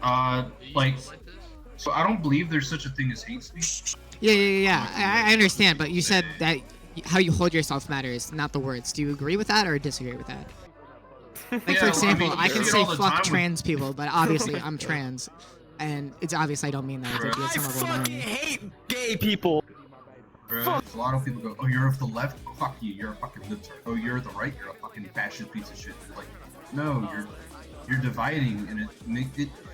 Like, so I don't believe there's such a thing as hate speech. Yeah. I understand, but you said that how you hold yourself matters, not the words. Do you agree with that or disagree with that? Like, for example, I can say fuck trans people, but obviously I'm trans, and it's obvious I don't mean that. I fucking hate gay people. Right. A lot of people go, oh, you're of the left? Fuck you, you're a fucking libtard. Oh, you're the right? You're a fucking fascist piece of shit. It's like, no, you're dividing, and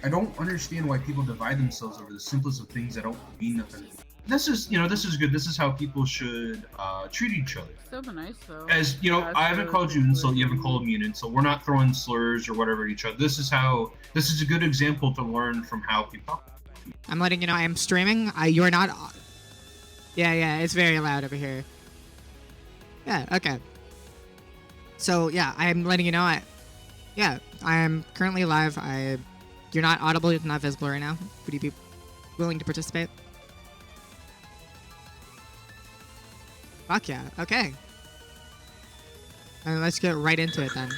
I don't understand why people divide themselves over the simplest of things that don't mean nothing. This is good. This is how people should treat each other. Still be nice though. As you know, I haven't called you an insult. You haven't called me an insult. We're not throwing slurs or whatever at each other. This is a good example to learn from how people. I'm letting you know I am streaming. You're not. Yeah, it's very loud over here. Yeah, okay. So yeah, I'm letting you know I am currently live. You're not audible. You're not visible right now. Would you be willing to participate? Fuck yeah. Okay. Let's get right into it then.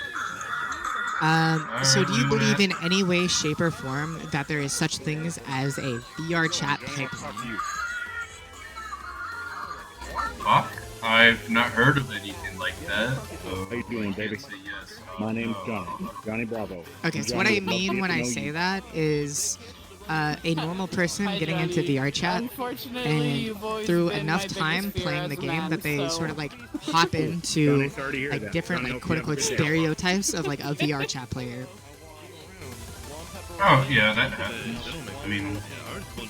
So do you believe in any way, shape, or form that there is such things as a VR chat pipeline? Fuck, I've not heard of anything like that. So how you doing, baby? Yes. My name's Johnny Bravo. Okay, so what I mean when I say that is a normal person getting into VR chat, and through enough time playing the game that they sort of like hop into like different like quote-unquote stereotypes of like a VR chat player. Oh yeah, that happens. I mean,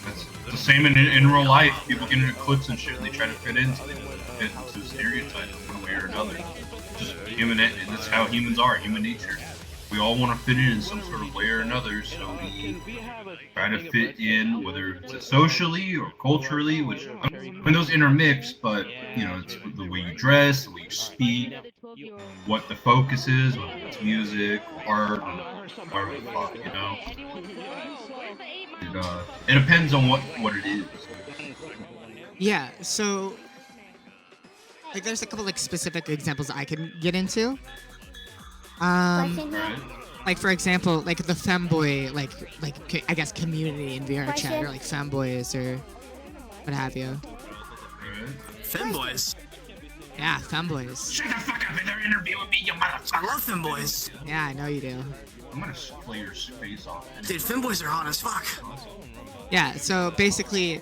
that's the same in real life. People get into clips and shit, and they try to fit into stereotypes one way or another. Just human, and that's how humans are. Human nature. We all want to fit in some sort of way or another, so we try to fit in, whether it's socially or culturally, which I mean, those intermix, but you know, it's the way you dress, the way you speak, what the focus is, whether it's music, art, or whatever the fuck, you know. It depends on what it is. Yeah, so like there's a couple like specific examples I can get into. Like for example, like the femboy, like I guess community in VR chat, or like femboys or what have you. Femboys. Yeah, femboys. Shut the fuck up in their interview with me, you motherfucker. I love femboys. Yeah, I know you do. I'm gonna play your face off. Dude, femboys are hot as fuck. Yeah, so basically,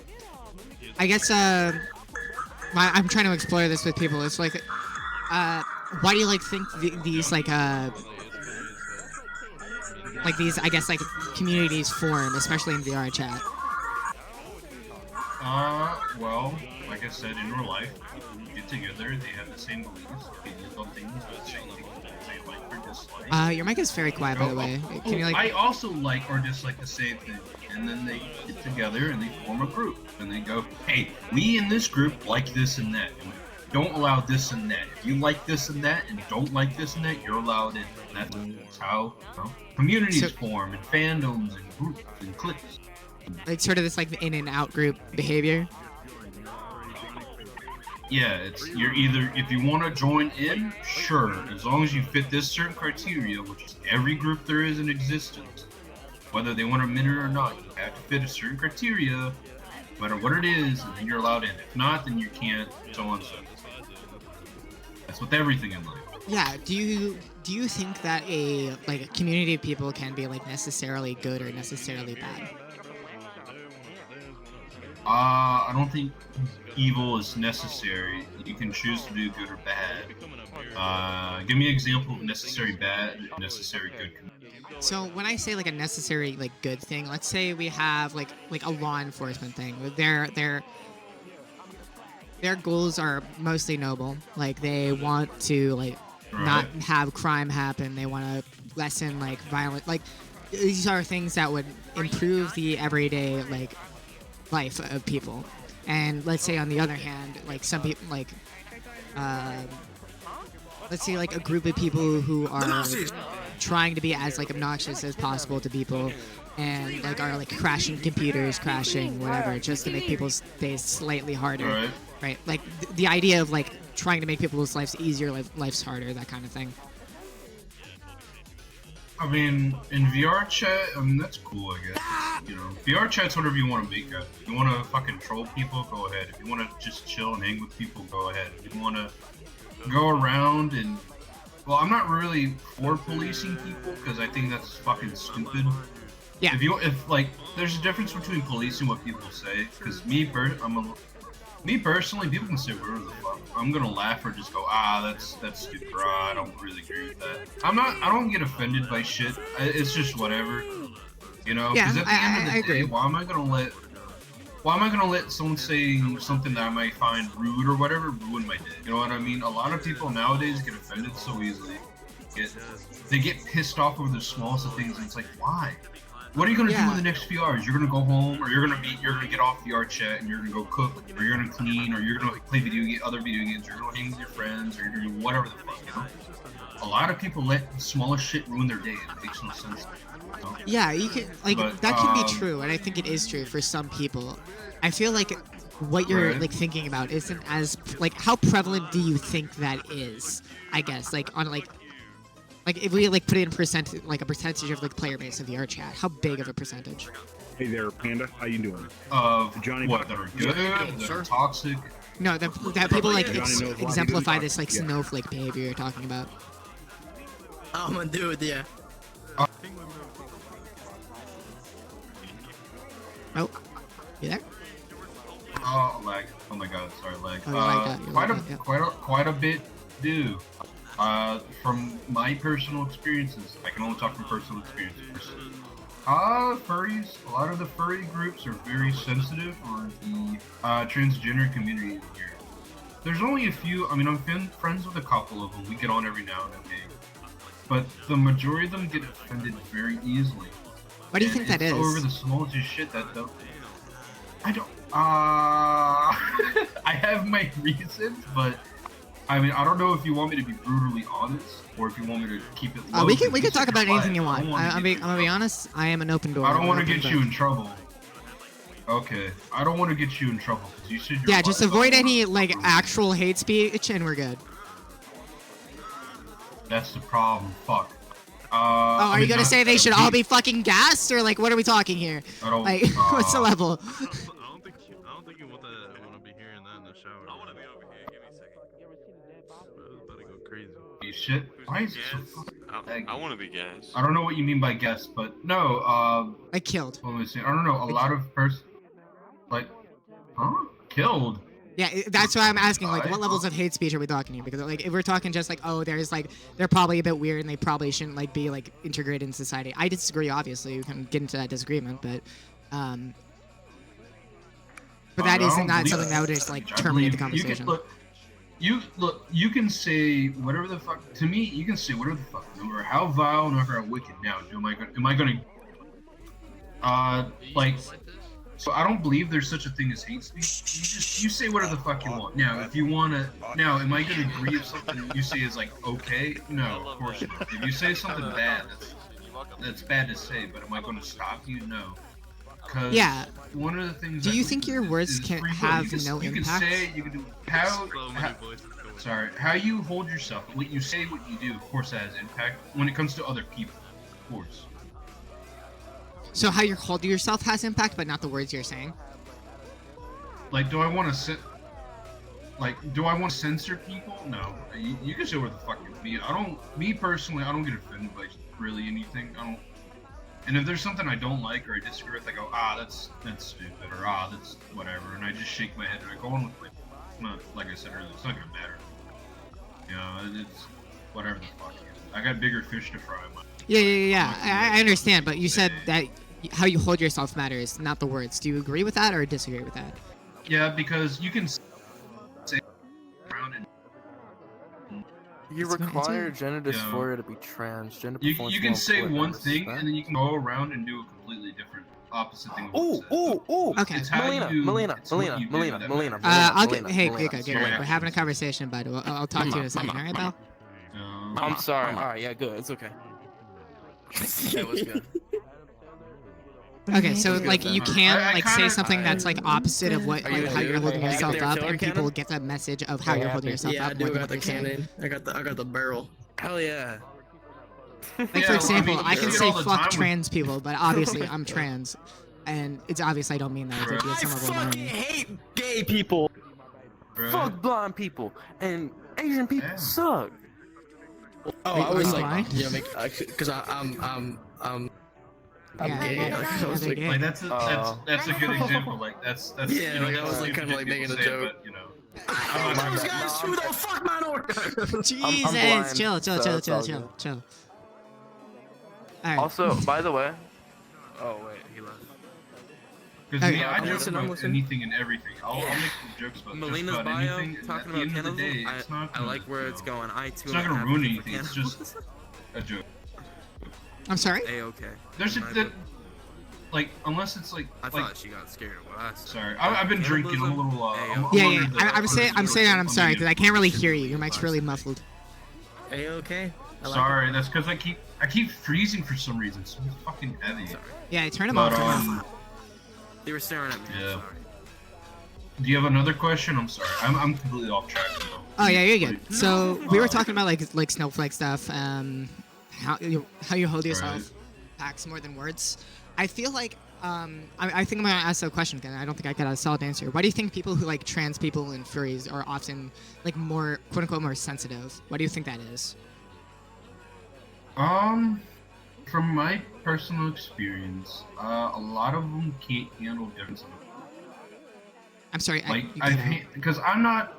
I guess I'm trying to explore this with people. It's like, why do you like think these like these I guess like communities form, especially in VR chat? Well, like I said, in real life, people get together, they have the same beliefs, they do things, the same things they like or dislike. Your mic is very quiet, by the way. Can you like? I also like or dislike the same thing, and then they get together and they form a group, and they go, hey, we in this group like this and that. And don't allow this and that. If you like this and that and don't like this and that, you're allowed in. And that's how communities form, and fandoms, and groups, and cliques. Like sort of this like in and out group behavior. Yeah, you're either, if you want to join in, sure, as long as you fit this certain criteria, which is every group there is in existence, whether they want to admit it or not, you have to fit a certain criteria, no matter what it is, and then you're allowed in. If not, then you can't, so on and so forth. That's with everything in life. Yeah. Do you think that a community of people can be like necessarily good or necessarily bad? I don't think evil is necessary. You can choose to do good or bad. Give me an example of necessary bad, necessary good. So when I say like a necessary like good thing, let's say we have like a law enforcement thing. Their goals are mostly noble. Like they want to not have crime happen. They want to lessen like violent. Like these are things that would improve the everyday like life of people. And let's say on the other hand, like some people like let's say like a group of people who are trying to be as like obnoxious as possible to people, and like are like crashing computers, crashing whatever, just to make people's days slightly harder. Right? Like the idea of like trying to make people's lives easier, life's harder, that kind of thing. I mean, in VR chat, I mean, that's cool, I guess. You know, VR chat's whatever you want to make it. If you want to fucking troll people, go ahead. If you want to just chill and hang with people, go ahead. If you want to go around and... Well, I'm not really for policing people, because I think that's fucking stupid. Yeah. There's a difference between policing what people say, because me personally, people can say whatever the fuck. I'm gonna laugh or just go, that's stupid, or I don't really agree with that. I don't get offended by shit. It's just whatever, you know. Yeah, Because at the end of the day, agree. why am I gonna let someone say something that I might find rude or whatever ruin my day? You know what I mean? A lot of people nowadays get offended so easily. They get pissed off over the smallest of things, and it's like, why? What are you gonna do in the next few hours? You're gonna go home, or you're gonna get off VR chat, and you're gonna go cook, or you're gonna clean, or you're gonna play other video games, or you're gonna hang with your friends, or you're gonna do whatever the fuck, you know? A lot of people let the smallest shit ruin their day. It makes no sense. You know? Yeah, you can that can be true, and I think it is true for some people. I feel like what you're like thinking about isn't as like how prevalent do you think that is? I guess like on like if we like put it in percent like a percentage of like player base of VR chat, how big of a percentage? Hey there, Panda. How you doing? Johnny What, that are good, that are toxic? No, that people like Johnny knows why. exemplify this like Yeah. snowflake behavior you're talking about. I'm a dude, yeah. Oh, you there? Oh, lag. Oh my god, sorry, lag. Oh, you like that, you like that, yeah. Quite a bit do. From my personal experiences, I can only talk from personal experiences. Furries, a lot of the furry groups are very sensitive, or the transgender community here. There's only a few, I mean, I'm friends with a couple of them, we get on every now and again. But the majority of them get offended very easily. What do you think that is? Over the smallest shit that don't... I have my reasons, but I mean, I don't know if you want me to be brutally honest or if you want me to keep it low. We can talk about anything you want. I'm gonna be honest. I am an open door. I don't want to get you in trouble. Okay, I don't want to get you in trouble. You said Yeah, just avoid any like actual hate speech, and we're good. That's the problem. Fuck. Are you gonna say they should all be fucking gassed, or like what are we talking here? I don't. Like, what's the level? I don't think you want to be hearing that in the shower. I want to be over here. Give me a second. Bro, it's about to go crazy. Shit. Why is it so fucking I want to be gassed. I don't know what you mean by guess, but no. I killed. What was I saying? I don't know. A lot of killed. Yeah, that's why I'm asking. Like, what levels of hate speech are we talking here? Because like, if we're talking just like, oh, they're probably a bit weird and they probably shouldn't like be like integrated in society. I disagree. Obviously, we can get into that disagreement, but that isn't something that would just like terminate the conversation. You can say whatever the fuck to me. You can say whatever the fuck, no matter how vile, no matter how wicked. Now, am I gonna like? So I don't believe there's such a thing as hate speech. You say whatever the fuck you want. Now, if you wanna, am I gonna agree if something you say is like okay? No, of course not. If you say something bad, that's bad to say. But am I gonna stop you? No. Yeah. One of the things. Do you think your words can have no impact? You can say, you can do how you hold yourself, what you say, what you do. Of course, that has impact when it comes to other people. Of course. So how you're holding yourself has impact, but not the words you're saying. Like, do I want to censor people? No. You can say what the fuck you mean. Me personally, I don't get offended by really anything. I don't. And if there's something I don't like or I disagree with, I go, that's stupid, or that's whatever, and I just shake my head and I go on with it. It's not, like I said earlier, it's not gonna matter. You know, it's whatever the fuck. I got bigger fish to fry. Yeah. I understand, but you said that how you hold yourself matters, not the words. Do you agree with that or disagree with that? Yeah, because you can say around and You require gender dysphoria to be trans. Gender you can say one thing and then you can go around and do a completely different opposite thing. Okay. Melina. Hey, we're having a conversation, bud. I'll talk to you in a second. All right, Belle? I'm sorry. All right, yeah, good. It's okay. Yeah, it was good. Okay, so like you can like say something that's like opposite of what like how you're holding yourself up, and people will get the message of how you're holding yourself Yeah, up. I do got the cannon. I got the barrel. Hell yeah. Like, Yeah, for example, well, I you can see it say all the time fuck with- trans people, but obviously I'm trans. And it's obvious I don't mean that. Right. It's I some level of fucking irony. hate gay people. Right? Fuck blind people. And Asian people Yeah. suck. Oh, Wait, I was are you like, blind? you know, because I'm Yeah, gay. yeah, I was they're like, gay. Like that's a good example. Like that's Yeah, you know, like, I was, like, stupid kinda, like, people making a say it, joke. But, you know, I hate those guys who don't fuck minorities. Jesus, blind, chill. so it's all good. Alright. Also, by the way, Oh wait, he left. because Okay. I I'm joke listening, I'm about listening. anything and everything. I'll make jokes about just Melina's about bio anything. And talking at the about end of the day, cannibalism. it's not I gonna, like where it's you know, going. I too It's not am gonna an ruin advocate for anything. It's just a joke. I'm sorry? A-okay. There's a My that, book. like unless it's like I like thought she got scared of what I said. sorry, I've been drinking. I'm a little. I'm Yeah, under yeah. the- I'm saying that. I'm sorry because I can't really hear you. Your Your mic's really muffled. A-okay. Sorry, that's because I keep freezing for some reason. So it's fucking heavy. Yeah, turn him But off. Turn him off. They were staring at me. I'm Yeah. sorry. Do you have another question? I'm sorry. I'm completely off track now. Oh yeah, you're good. So we were talking about like snowflake stuff. How you hold yourself Right. packs more than words. I feel like I think I'm gonna ask a question again. I don't think I got a solid answer. Why do you think people who like trans people and furries are often like more quote unquote more sensitive? Why do you think that is? From my personal experience, a lot of them can't handle difference. I'm sorry. Like you cut out. because I'm not.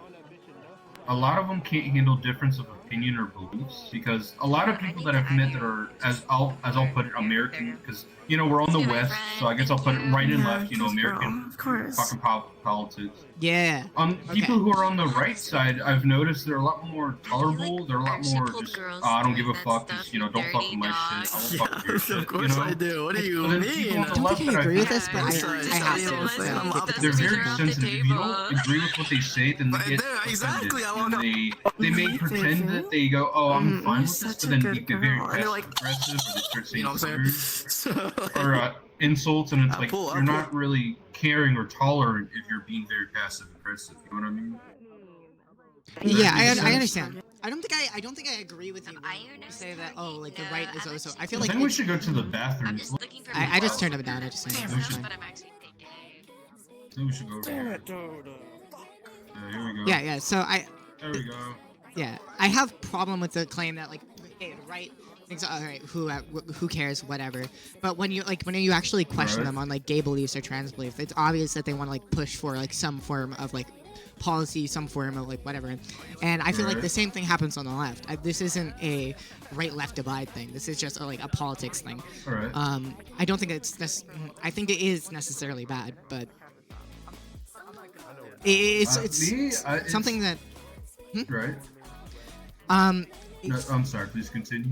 A lot of them can't handle difference of opinion or beliefs because a lot of people that I've met that are as I'll put it American because you know we're on the West, so I guess I'll put it right and left. You know, American fucking politics. Yeah. People who are on the right side, I've noticed they're a lot more tolerable. They're a lot more just, I don't give a fuck. Just, you know, don't fuck with my shit. I won't fuck with your shit. Of course you know? I do. What do you But then mean? people on the I don't left think I that agree with met, this, but I have to. they're very sensitive. If you don't agree with what they say, then they get exactly, I offended. walk And they may pretend that they go, oh, I'm fine with this, such but a then good they get very girl. And they're like, aggressive, or they start saying You know what I'm saying? slurs or insults, and it's like pull- you're not really caring or tolerant if you're being very passive aggressive. You know what I mean? Yeah, Does that I make understand. I don't think I agree with you when you say that. Oh, like the right is also. I feel I like think we it's- should go to the bathroom. I just turned it down. I just said I it's fine. think we should go over here. Here we go. Yeah. So There we go. I have problem with the claim that like, hey, the right thinks, all right, who cares, whatever. But when you actually question Right. them on like gay beliefs or trans beliefs, it's obvious that they want to like push for like some form of like policy, some form of like whatever. And I feel like Right. the same thing happens on the left. This isn't a right-left divide thing. This is just like a politics thing. All right. I don't think I think it is necessarily bad, but it's something that Right. No, I'm sorry. Please continue.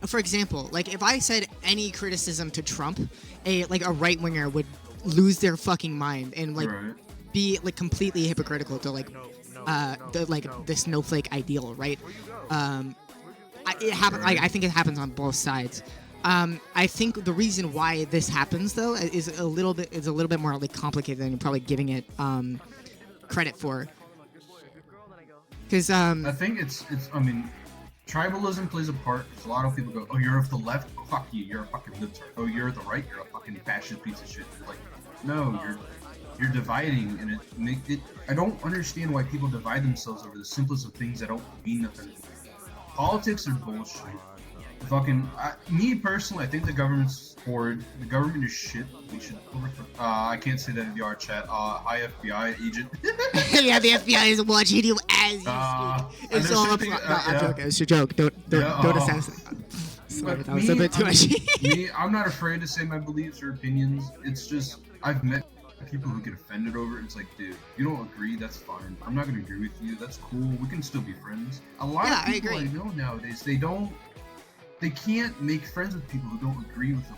for example, like if I said any criticism to Trump, a right winger would lose their fucking mind and like Right. be like completely hypocritical to like the snowflake ideal, right? It happens. Right. I think it happens on both sides. I think the reason why this happens though is a little bit more like complicated than you're probably giving it credit for. Because I think it's. I mean, tribalism plays a part. 'Cause a lot of people go, "Oh, you're of the left. Fuck you. You're a fucking libtard. Oh, you're the right. You're a fucking fascist piece of shit." It's like, no, you're dividing, and it. I don't understand why people divide themselves over the simplest of things that don't mean nothing. Politics are bullshit. Fucking me personally, I think the government's forward. The government is shit. We should overthrow. I can't say that in the R chat. Hi FBI agent. yeah, the FBI is watching you as you speak. It's and all there a should be, plot. yeah. I'm joking. It's a joke. Don't assassinate. Sorry, But that was a bit too much. I'm not afraid to say my beliefs or opinions. It's just I've met people who get offended over it. It's like, dude, you don't agree, that's fine. I'm not gonna agree with you. That's cool. We can still be friends. A lot Yeah, of I people I, agree. know nowadays, they can't make friends with people who don't agree with the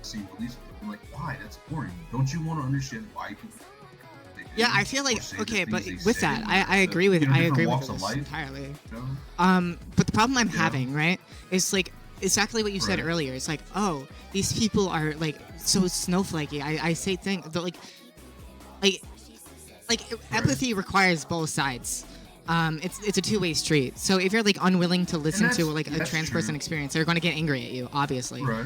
same beliefs. I'm like, why? That's boring. Don't you want to understand why people? They do Yeah, I feel like or say the okay, things but they with say, that, I like, agree with you know, I different agree with walks of this life, entirely. you know? But the problem I'm Yeah. having, right, is like exactly what you said Right. earlier. It's like, oh, these people are like so snowflakey. I say things that like empathy requires both sides. it's a two-way street. So if you're like unwilling to listen to like a that's trans true. person experience, they're going to get angry at you, obviously. Right.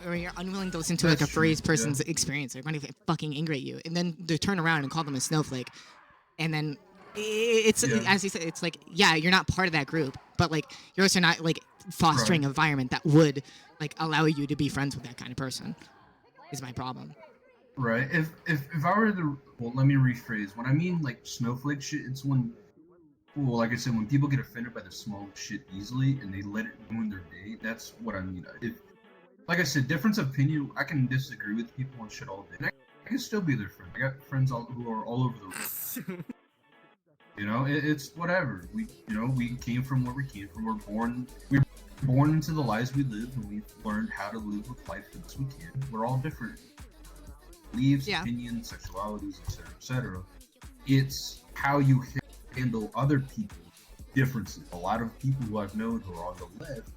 Or you're unwilling to listen to like a That's true, furry person's yeah. experience, they're going to get fucking angry at you, and then they turn around and call them a snowflake, and then it's Yeah. as you said, it's like yeah, you're not part of that group, but like you're also not like fostering an environment that would like allow you to be friends with that kind of person. Is my problem. Right. If I were to, well, let me rephrase. When I mean like snowflake shit, it's when, well, like I said, when people get offended by the small shit easily and they let it ruin their day. That's what I mean. If, like I said, difference of opinion. I can disagree with people on shit all day. And I can still be their friend. I got friends who are all over the world. You know, it's whatever. We came from where we came from. We were born into the lives we live, and we've learned how to live with life the best we can. We're all different. Beliefs, opinions, sexualities, etc., etc. It's how you handle other people's differences. A lot of people who I've known who are on the left,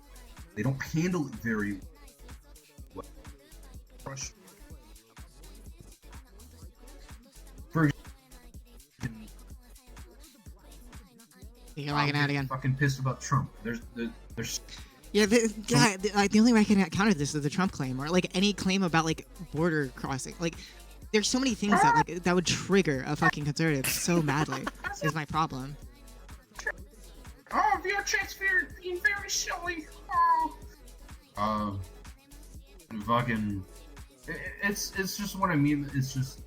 they don't handle it very well. For You're lagging out again. Fucking pissed about Trump. There's Yeah, the only way I can counter this is the Trump claim, or like any claim about like border crossing. Like, there's so many things that like that would trigger a fucking conservative so badly. Is my problem. Oh, VR chat's being very silly. Oh. Fucking. It's just what I mean. It's just.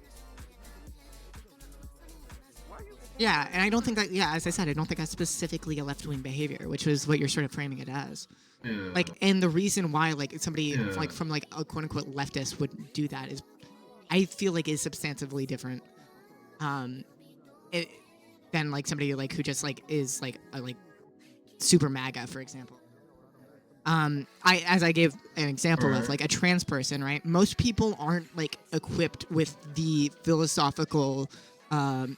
Yeah, and I don't think that. Yeah, as I said, I don't think that's specifically a left-wing behavior, which is what you're sort of framing it as. Yeah. Like, and the reason why like somebody like from like a quote-unquote leftist would do that is, I feel like is substantively different, than like somebody like who just like is like a like super MAGA, for example. As I gave an example of like a trans person, right? Most people aren't like equipped with the philosophical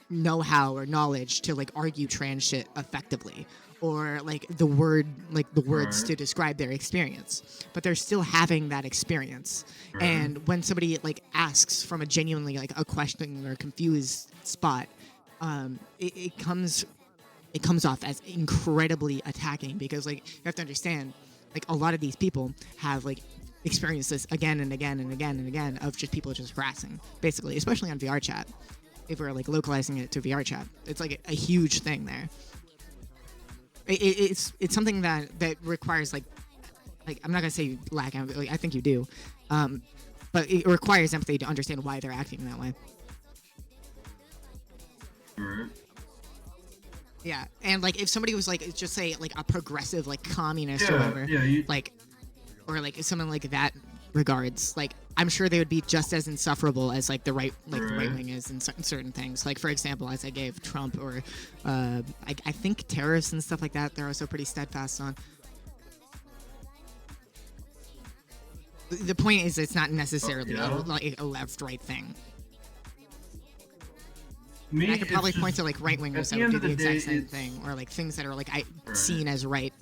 know-how or knowledge to like argue trans shit effectively, or like the words to describe their experience, but they're still having that experience. And when somebody like asks from a genuinely like a questioning or confused spot, it comes off as incredibly attacking, because like you have to understand, like a lot of these people have like experienced this again and again and again and again of just people just harassing, basically, especially on VR chat. If we're like localizing it to VR chat, it's like a huge thing there. It's something that requires like I'm not gonna say lack of, like, I think you do, but it requires empathy to understand why they're acting that way. Yeah, and like if somebody was like just say like a progressive like communist or whatever, like, or like someone like that regards, like I'm sure they would be just as insufferable as like the right wing is in certain things. Like for example, as I gave Trump, or I think terrorists and stuff like that, they're also pretty steadfast on. The point is, it's not necessarily like a left-right thing. I could probably point to like right wingers that would do the exact same thing, or like things that are like seen as right.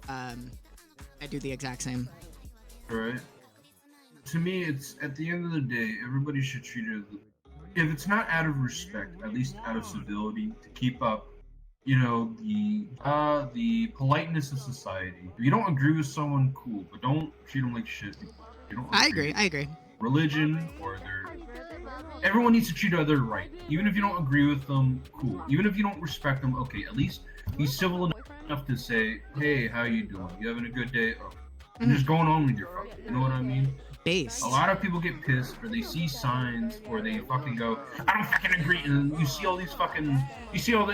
I do the exact same. Right. To me, it's at the end of the day, everybody should treat it. If it's not out of respect, at least out of civility, to keep up, you know, the politeness of society. If you don't agree with someone, cool, but don't treat them like shit. You don't. I agree. Religion or everyone needs to treat other right. Even if you don't agree with them, cool. Even if you don't respect them, okay, at least be civil enough to say, hey, how you doing? You having a good day? Oh. And just going on with your fucking, you know what I mean? Base. A lot of people get pissed, or they see signs, or they fucking go, I don't fucking agree, and you see all the,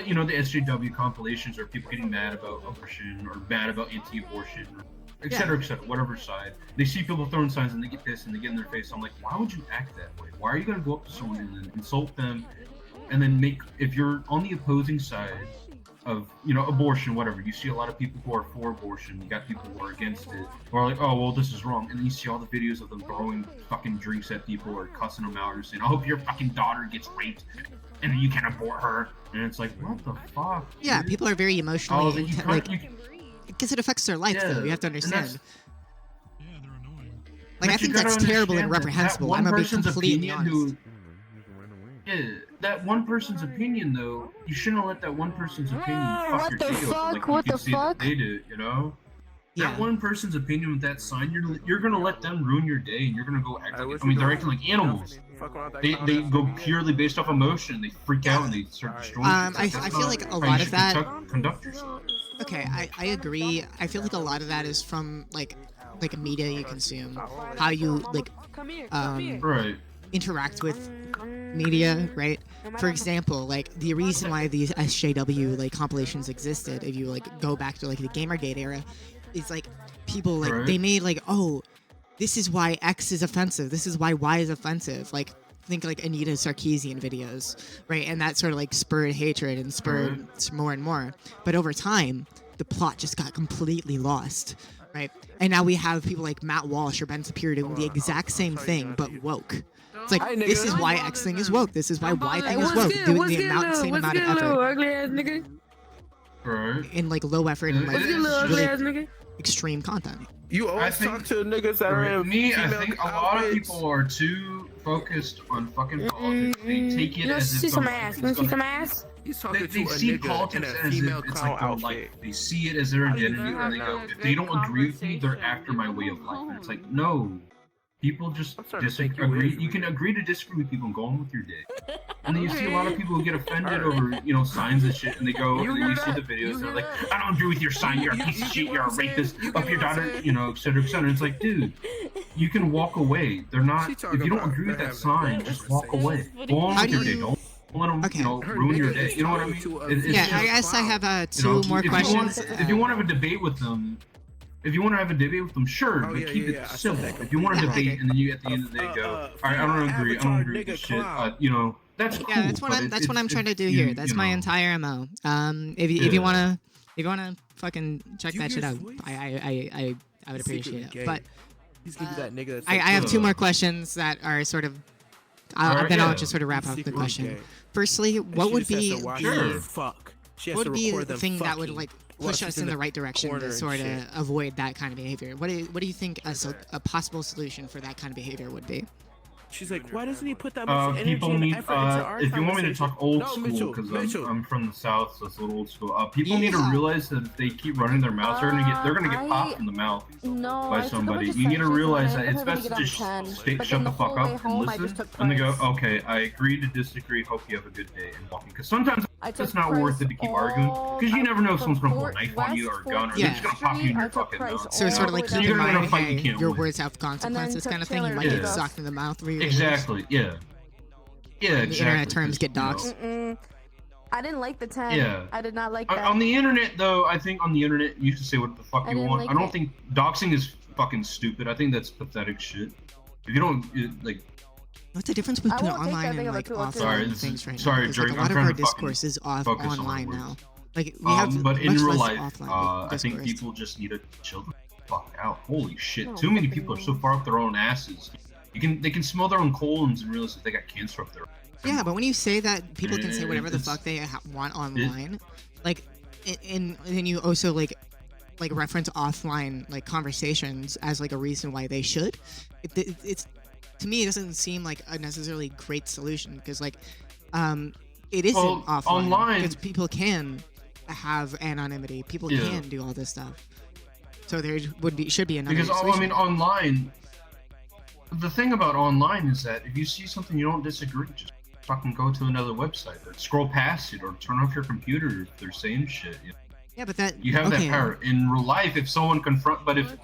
you know, the SJW compilations where people getting mad about abortion, or mad about anti-abortion, et cetera, whatever side. They see people throwing signs and they get pissed and they get in their face. I'm like, why would you act that way? Why are you gonna go up to someone and then insult them, and then if you're on the opposing side of, you know, abortion, whatever, you see a lot of people who are for abortion, you got people who are against it, or like, oh, well, this is wrong, and then you see all the videos of them throwing fucking drinks at people or cussing them out or saying, I hope your fucking daughter gets raped, and then you can abort her, and it's like, what the fuck? Yeah, dude? people are very emotionally, because it affects their life, though, you have to understand. Like, I think that's terrible and reprehensible. I'm gonna be completely honest. that one person's opinion, though, you shouldn't let that one person's opinion fuck what your the day fuck? up. Like, What you the can see fuck? that they do, you know? Yeah. That one person's opinion with that sign, you're gonna let them ruin your day, and you're gonna go act like, I mean, they're acting like animals. They go purely based off emotion. They freak out and they start destroying. I feel like a lot of that. Conduct yourself. Okay, I agree. I feel like a lot of that is from like media you consume, how you like Right. interact with media, right? For example, like the reason why these SJW like compilations existed, if you like go back to like the Gamergate era, is like people like Right. they made like, oh, this is why X is offensive, this is why Y is offensive. Like think like Anita Sarkeesian videos, right? And that sort of like spurred hatred and spurred more and more. But over time, the plot just got completely lost, right? And now we have people like Matt Walsh or Ben Sapir doing the exact same thing but woke. It's like, this is why X thing is woke. This is why Y thing is woke. Doing the same amount of effort ugly ass nigga? Right. in like low effort and like What's good, little ugly ass really nigga? extreme content. You always talk to niggas that are in Me, I female think a lot of outfits. people are too focused on fucking politics. They take it You wanna as see if some the ass? right You wanna thing's see some gonna- ass? He's They, talking they to a see nigga in politics a as if female it's clown like their outfit. life. They see it as their identity, and they go, if they don't agree with me, they're after my way of life. And it's like, no. People just I'm starting to think you disagree. is You can weird. agree to disagree with people and go on with your day. And then you see a lot of people who get offended over, signs and shit, and they go, You and hear you see that? the videos, and they're You like, hear I don't agree with your sign, you're a piece of shit, you're a rapist, up your daughter, et cetera, et cetera. It's like, dude, you can walk away. They're not, She if talking you don't about agree with her that having sign, just walk away. Go on How with do your day. you- Don't let them, Okay. ruin your day. You know what I mean? It's Yeah, just, I guess I have you two know, more if you questions. want- if you want to have a debate with them, sure, Oh, but yeah, keep yeah, it yeah, I said civil. that. If you want to Yeah, debate okay. and then you at the end of the day go, all right, I don't agree with this shit. That's cool. Yeah, that's what I'm trying to do here. That's my entire MO. If you wanna fucking check that shit out, I would appreciate it. But He's gonna be that nigga that's I like, have two more questions that are sort of. Alright, Then I'll yeah. just sort of wrap up the Secret question. gay. What She would just has be to watch the her fuck. She has what to would be record the them thing that would fucking like while push she's us in the right direction corner to and sort of shit. avoid that kind of behavior? What do you think a possible solution for that kind of behavior would be? She's like, why doesn't he put that much energy People and need, effort into our if you want me to conversation? talk old No, school, Mitchell, because Mitchell. I'm from the south, so it's a little old school. People need to Yeah. realize that if they keep running their mouths, they're gonna get popped in the mouth No, by somebody. You need to realize that it's best to just shut the fuck up and listen, and they go, okay, I agree to disagree. Hope you have a good day and walking. Because sometimes it's not worth it to keep arguing, because you never know if someone's gonna pull a knife on you or a gun, or they're just gonna pop you in your fucking mouth. So sort of like So keep you're in gonna mind, fight you hey, can't your win. words have consequences, kind of thing. You might Yeah. get socked in the mouth. Exactly. Yeah. Yeah. The Exactly. internet terms get You know. doxxed. I didn't like the 10. Yeah. I did not like On- that. On the internet, though, I think on the internet you can say what the fuck I you didn't want. like I don't it. think doxing is fucking stupid. I think that's pathetic shit. If you don't like, What's the difference between won't take online that big and of a like tool, too. Sorry, offline this things is- right sorry, now? 'Cause, Drake, like, a I'm lot of trying our to fucking discourse is focus on online words. now. Like we have but in much real less life, offline I think discourse. people just need to chill the fuck out. Holy shit! No, Too many fucking people are so far up their own asses. They can smell their own colons and realize that they got cancer up there. Yeah, but when you say that, people can say whatever the It's- fuck they want online, like, and then you also like reference offline like conversations as like a reason why they should. It's to me, it doesn't seem like a necessarily great solution because like, it isn't Well, offline online- because people can have anonymity. People Yeah. can do all this stuff. So there should be another Because I solution. mean, online. The thing about online is that if you see something you don't disagree, just fucking go to another website or scroll past it or turn off your computer if they're saying shit. You know? Yeah, but that You have okay. that power in real life. If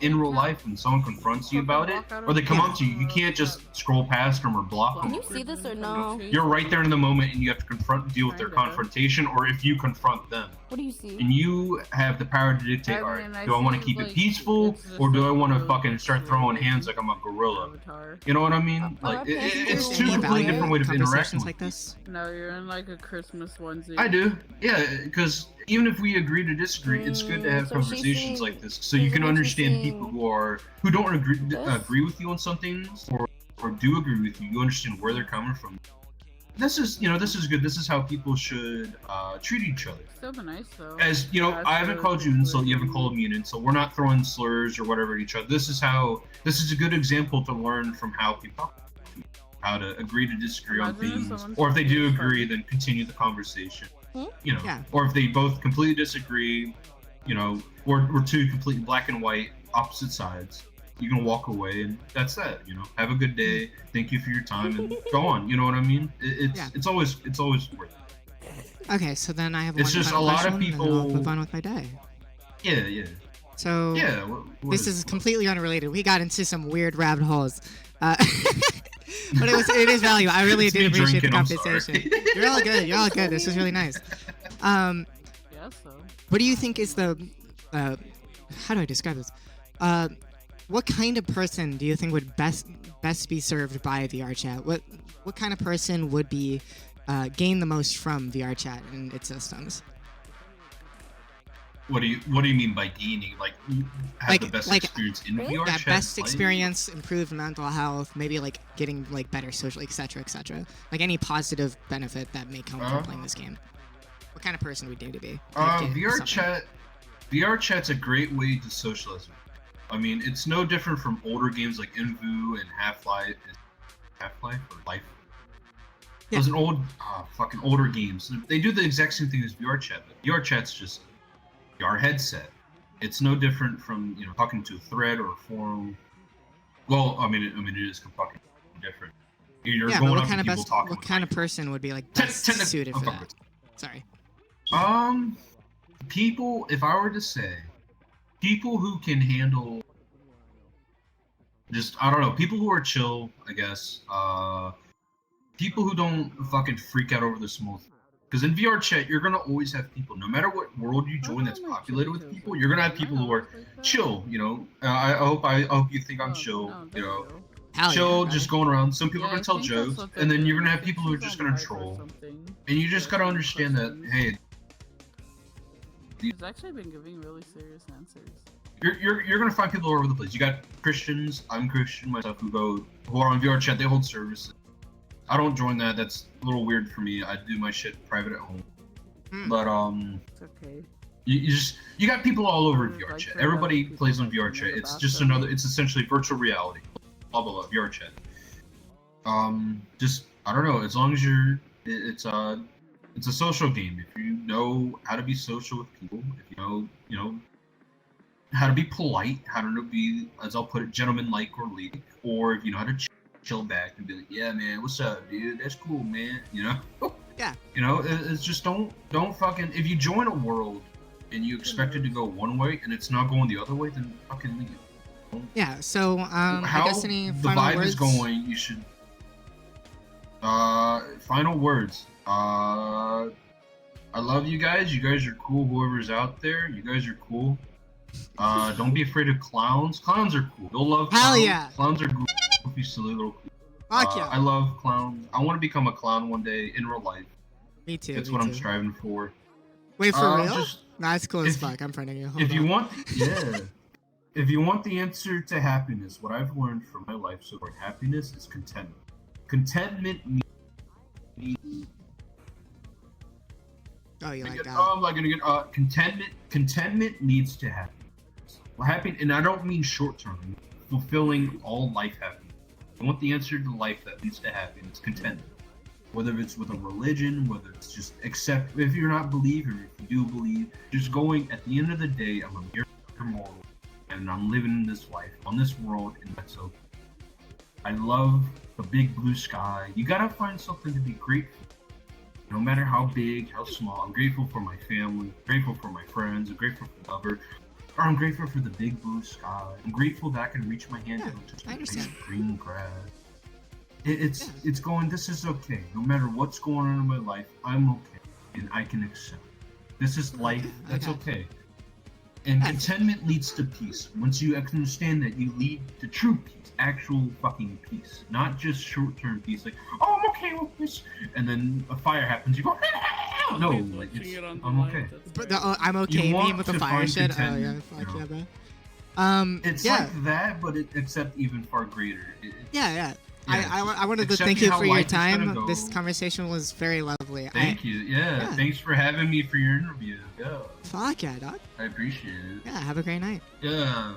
in real life when someone confronts you about it, or they come up to you, you can't just scroll past them or block them. Can you see this or no? You're right there in the moment, and you have to deal with their confrontation, or if you confront them, What do you see? and you have the power to dictate. All right, do I want to keep it peaceful, or do I want to fucking start throwing hands like I'm a gorilla? You know what I mean? Like okay. it's Do two you completely value different ways of interacting. conversations with like this? No, you're in like a Christmas onesie. I do, yeah, because even if we agree to disagree, it's good to have so she's conversations saying- like this, so you isn't can it understand she's people who don't this? agree with you on something, or do agree with you. You understand where they're coming from. This is good. This is how people should treat each other. Still be nice though. As you know, Yeah, I haven't so called you an insult. like- You haven't called me an insult. We're not throwing slurs or whatever at each other. This is a good example to learn from how people. how to agree to disagree on Imagine if things, someone or if they do said- agree, then continue the conversation. You know, Yeah. or if they both completely disagree, you know, or two completely black and white opposite sides. You can walk away, and that's that. You know, have a good day. Thank you for your time, and go on. You know what I mean? It's always worth it. Okay, so then I have It's one just final a lot of question, and then I'll people- move on with my day. Yeah. So Yeah. this is completely unrelated. We got into some weird rabbit holes. But it is valuable. I really It's did me appreciate the drinking, I'm sorry. conversation. You're all good. You're all good. This was really nice. Yeah, so. What do you think is the how do I describe this? What kind of person do you think would best be served by VR chat? What kind of person would be gain the most from VR chat and its systems? What do you mean by gaining? Like have the best experience in VR Yeah, chat? best playing? experience, improved mental health, maybe like getting like better social, etc., etc. Like any positive benefit that may come from playing this game. What kind of person would you need to be? VR chat's a great way to socialize. I mean, it's no different from older games like Invu and Half-Life or Life. Yeah. Those are old, fucking older games. They do the exact same thing as VR chat, but VR chat's just VR headset. It's no different from, you know, talking to a thread or a forum. Well, I mean, it is fucking different. You're Yeah, going but up to people talking. what kind of person would be like best suited for that? Sorry. People. If I were to say, people who can handle. Just I don't know. People who are chill, I guess. People who don't fucking freak out over the small. Because in VR chat, you're gonna always have people. No matter what world you join that's populated with people, you're gonna have people who are chill. You know. I hope you think I'm chill. You know. Chill, just going around. Some people are gonna tell jokes, and then you're gonna have people who are just gonna troll. And you just gotta understand that, hey. He's actually been giving really serious answers. You're gonna find people all over the place. You got Christians. I'm Christian myself who are on VR chat. They hold services. I don't join that. That's a little weird for me. I do my shit private at home. But It's okay. you got people all over VR chat. Everybody plays on VR chat. It's just another. It's essentially virtual reality. Blah blah blah. VR chat. Just I don't know. As long as it's a social game. If you know how to be social with people, if you know how to be polite, how to be, as I'll put it, gentleman-like or leak, or if you know how to chill back and be like, yeah, man, what's up, dude? That's cool, man. You know? Yeah. You know, it's just don't fucking. If you join a world and you expect it to go one way and it's not going the other way, then fucking leave. Yeah. So How I guess any the final vibe words? is going, you should. Final words. I love you guys. You guys are cool. Whoever's out there, you guys are cool. Don't be afraid of clowns. Clowns are cool. You'll love clowns. Hell yeah. Clowns are goofy, silly little cool. Fuck yeah. I love clowns. I want to become a clown one day in real life. Me too. That's me what I'm too. striving for. Wait, for real? Just- Nah, it's cool as if- fuck. I'm friending you. Hold If you on. want, yeah. If you want the answer to happiness, what I've learned from my life so far, happiness is contentment. Contentment means. Oh, you like that? I'm not gonna get contentment needs to happen. Well, happy, and I don't mean short term. Fulfilling all life happiness. I want the answer to life that leads to happiness. Contentment. Whether it's with a religion, whether it's just accept. If you're not a believer, if you do believe, just going. At the end of the day, I'm a mere mortal, and I'm living in this life on this world, and that's okay. I love the big blue sky. You gotta find something to be grateful. No matter how big, how small, I'm grateful for my family, grateful for my friends, I'm grateful for the lover, or I'm grateful for the big blue sky. I'm grateful that I can reach my hand down to I understand. green grass. It's going, this is okay. No matter what's going on in my life, I'm okay, and I can accept. This is life, that's okay. And contentment leads to peace. Once you understand that, you lead to true peace, actual fucking peace, not just short-term peace. Like, oh, I'm okay with this, and then a fire happens. You go, no, like I'm okay. But I'm okay. You Me want with the to fire find shit. Oh yeah, contentment, fuck you know. yeah, bro. It's yeah. like that, but except even far greater. Yeah. Yeah, I wanted to accepting thank you how for your life is gonna time. go. This conversation was very lovely. Thank you. Yeah, thanks for having me for your interview. Yeah, Fuck yeah, dog. I appreciate it. Yeah, have a great night. Yeah.